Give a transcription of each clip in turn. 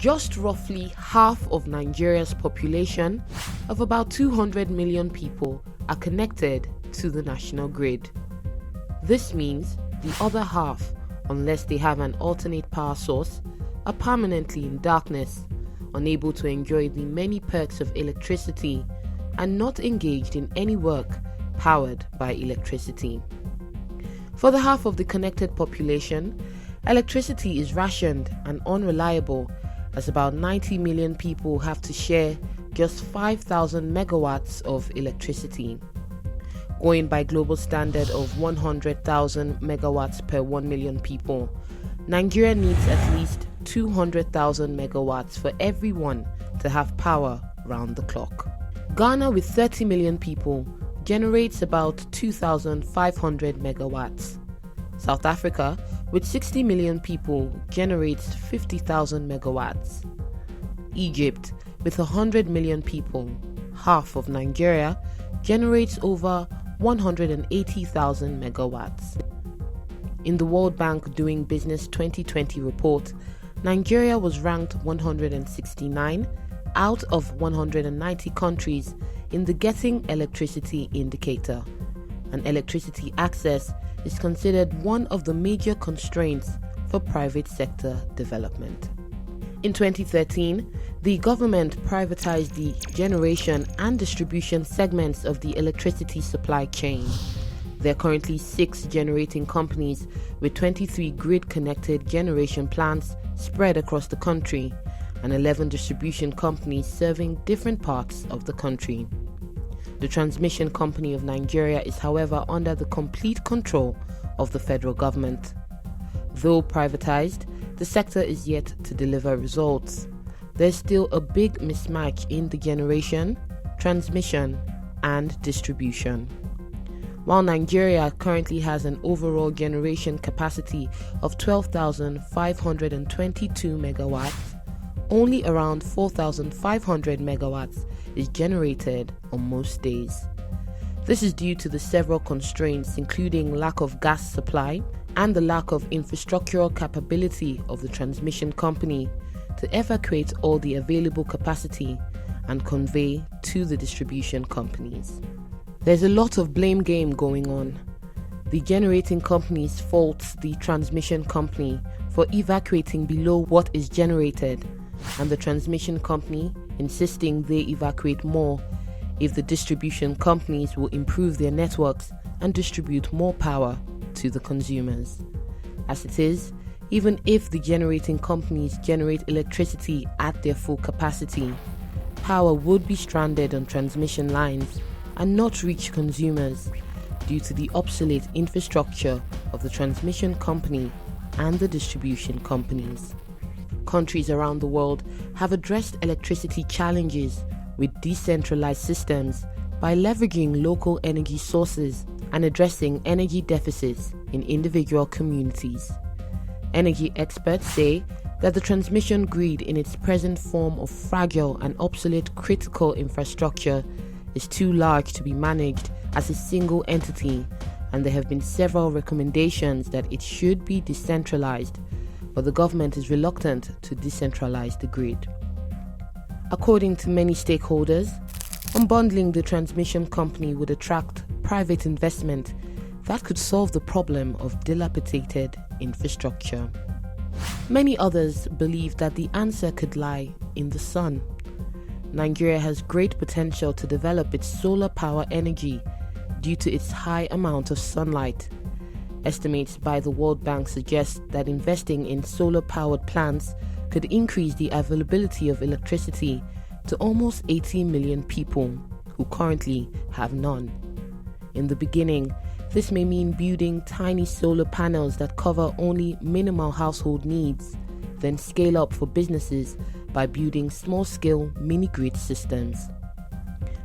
Just roughly half of Nigeria's population of about 200 million people are connected to the national grid. This means the other half, unless they have an alternate power source, are permanently in darkness, unable to enjoy the many perks of electricity, and not engaged in any work powered by electricity. For the half of the connected population, electricity is rationed and unreliable, as about 90 million people have to share just 5,000 megawatts of electricity. Going by global standard of 100,000 megawatts per 1 million people, Nigeria needs at least 200,000 megawatts for everyone to have power round the clock. Ghana, with 30 million people, generates about 2,500 megawatts. South Africa, with 60 million people, generates 50,000 megawatts. Egypt, with 100 million people, half of Nigeria, generates over 180,000 megawatts. In the World Bank Doing Business 2020 report, Nigeria was ranked 169 out of 190 countries in the Getting Electricity indicator, and electricity access is considered one of the major constraints for private sector development. In 2013, the government privatized the generation and distribution segments of the electricity supply chain. There are currently 6 generating companies with 23 grid-connected generation plants spread across the country, and 11 distribution companies serving different parts of the country. The Transmission Company of Nigeria is, however, under the complete control of the federal government. Though privatized, the sector is yet to deliver results. There's still a big mismatch in the generation, transmission, and distribution. While Nigeria currently has an overall generation capacity of 12,522 megawatts, only around 4,500 megawatts is generated on most days. This is due to the several constraints, including lack of gas supply and the lack of infrastructural capability of the transmission company to evacuate all the available capacity and convey to the distribution companies. There's a lot of blame game going on. The generating companies fault the transmission company for evacuating below what is generated, and the transmission company insisting they evacuate more if the distribution companies will improve their networks and distribute more power to the consumers. As it is, even if the generating companies generate electricity at their full capacity, power would be stranded on transmission lines and not reach consumers due to the obsolete infrastructure of the transmission company and the distribution companies. Countries around the world have addressed electricity challenges with decentralized systems by leveraging local energy sources and addressing energy deficits in individual communities. Energy experts say that the transmission grid in its present form of fragile and obsolete critical infrastructure is too large to be managed as a single entity, and there have been several recommendations that it should be decentralized, but the government is reluctant to decentralize the grid. According to many stakeholders, unbundling the transmission company would attract private investment that could solve the problem of dilapidated infrastructure. Many others believe that the answer could lie in the sun. Nigeria has great potential to develop its solar power energy due to its high amount of sunlight. Estimates by the World Bank suggest that investing in solar-powered plants could increase the availability of electricity to almost 80 million people who currently have none. In the beginning, this may mean building tiny solar panels that cover only minimal household needs, then scale up for businesses by building small-scale mini-grid systems.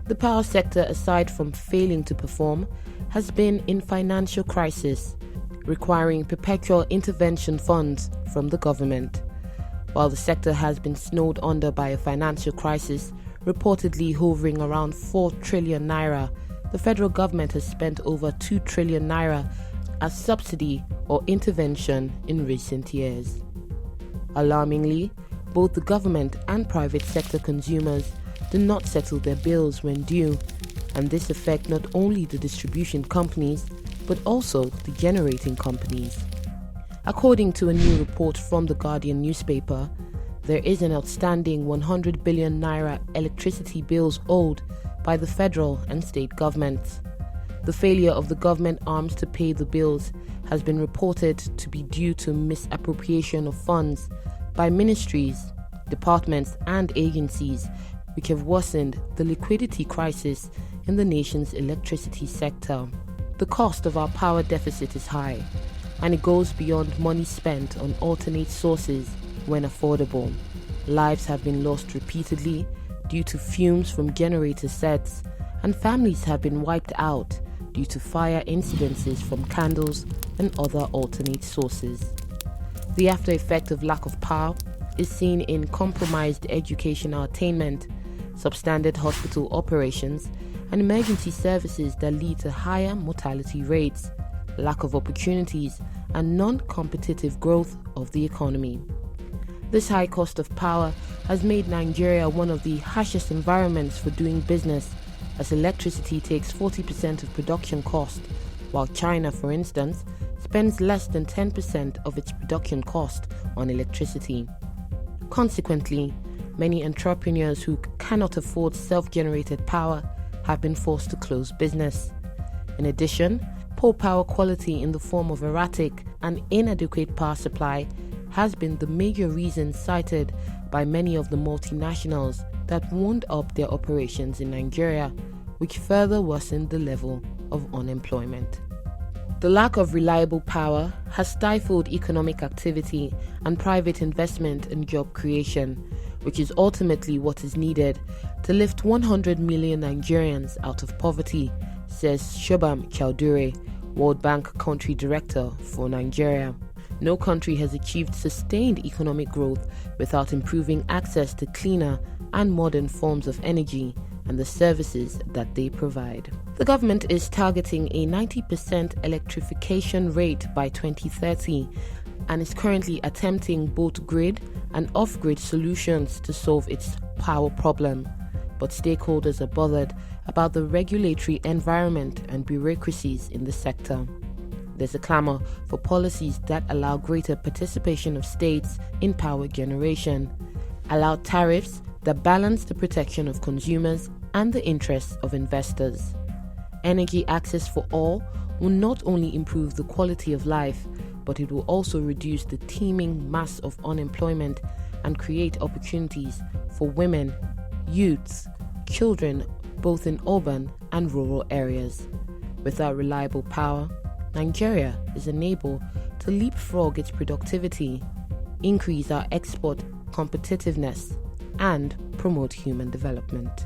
The power sector, aside from failing to perform, has been in financial crisis, requiring perpetual intervention funds from the government. While the sector has been snowed under by a financial crisis, reportedly hovering around 4 trillion naira, the federal government has spent over 2 trillion naira as subsidy or intervention in recent years. Alarmingly, both the government and private sector consumers do not settle their bills when due, and this affects not only the distribution companies but also the generating companies. According to a new report from the Guardian newspaper, there is an outstanding 100 billion naira electricity bills owed by the federal and state governments. The failure of the government arms to pay the bills has been reported to be due to misappropriation of funds by ministries, departments and agencies, which have worsened the liquidity crisis in the nation's electricity sector. The cost of our power deficit is high, and it goes beyond money spent on alternate sources when affordable. Lives have been lost repeatedly due to fumes from generator sets, and families have been wiped out due to fire incidences from candles and other alternate sources. The after effect of lack of power is seen in compromised educational attainment, substandard hospital operations, and emergency services that lead to higher mortality rates, lack of opportunities, and non-competitive growth of the economy. This high cost of power has made Nigeria one of the harshest environments for doing business, as electricity takes 40% of production cost, while China, for instance, spends less than 10% of its production cost on electricity. Consequently, many entrepreneurs who cannot afford self-generated power have been forced to close business. In addition, poor power quality in the form of erratic and inadequate power supply has been the major reason cited by many of the multinationals that wound up their operations in Nigeria, which further worsened the level of unemployment. The lack of reliable power has stifled economic activity and private investment and job creation, which is ultimately what is needed to lift 100 million Nigerians out of poverty, says Shobham Chowdhury, World Bank Country Director for Nigeria. No country has achieved sustained economic growth without improving access to cleaner and modern forms of energy and the services that they provide. The government is targeting a 90% electrification rate by 2030 and is currently attempting both grid and off-grid solutions to solve its power problem. But stakeholders are bothered about the regulatory environment and bureaucracies in the sector. There's a clamor for policies that allow greater participation of states in power generation, allow tariffs that balance the protection of consumers and the interests of investors. Energy access for all will not only improve the quality of life, but it will also reduce the teeming mass of unemployment and create opportunities for women, youths, children, both in urban and rural areas. Without reliable power, Nigeria is unable to leapfrog its productivity, increase our export competitiveness, and promote human development.